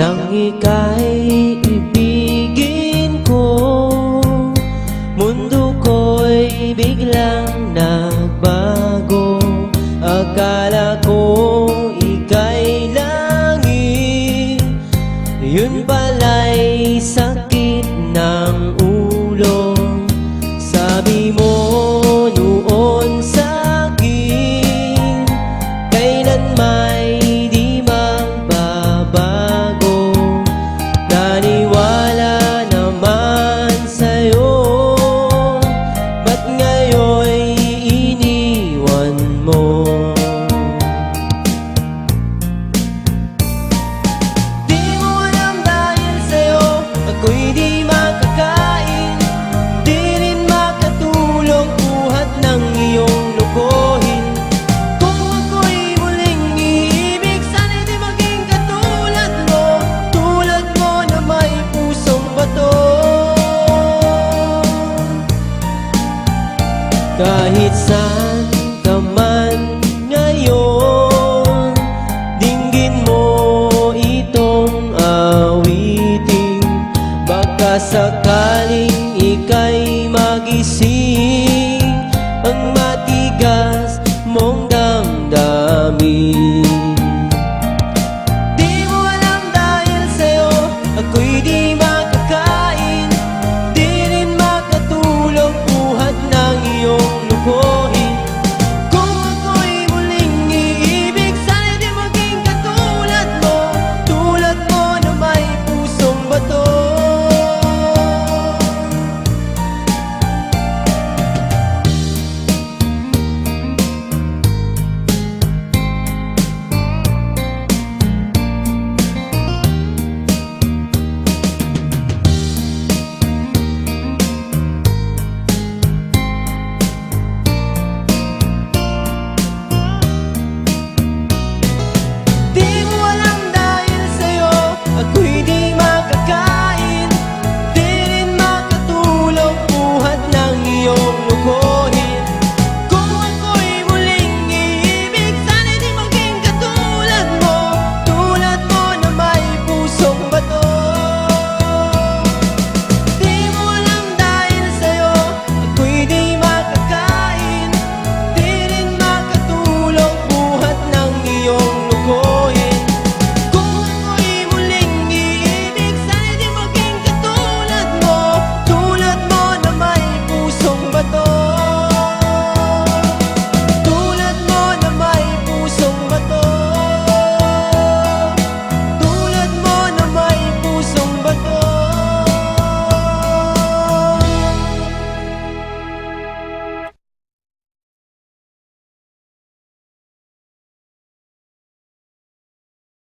nang ika'y ibigin ko. Mundo ko'y biglang nagbago. Akala ko ika'y langit, yun pala'y sakit ng ulo. Sabi mo noon sa'kin, kailan may di magbabago. Naniwala naman sa'yo, ba't ngayon'y iniwan mo? Di mo alam dahil sa'yo ako'y di makakain, di rin makatulog buhat ng iyong lokohin. Kung ako'y muling iibig, sana'y di maging katulad mo, tulad mo na may pusong bato. Kahit saan ka man ngayon, dinggin mo itong awitin. Baka sakaling ika'y magising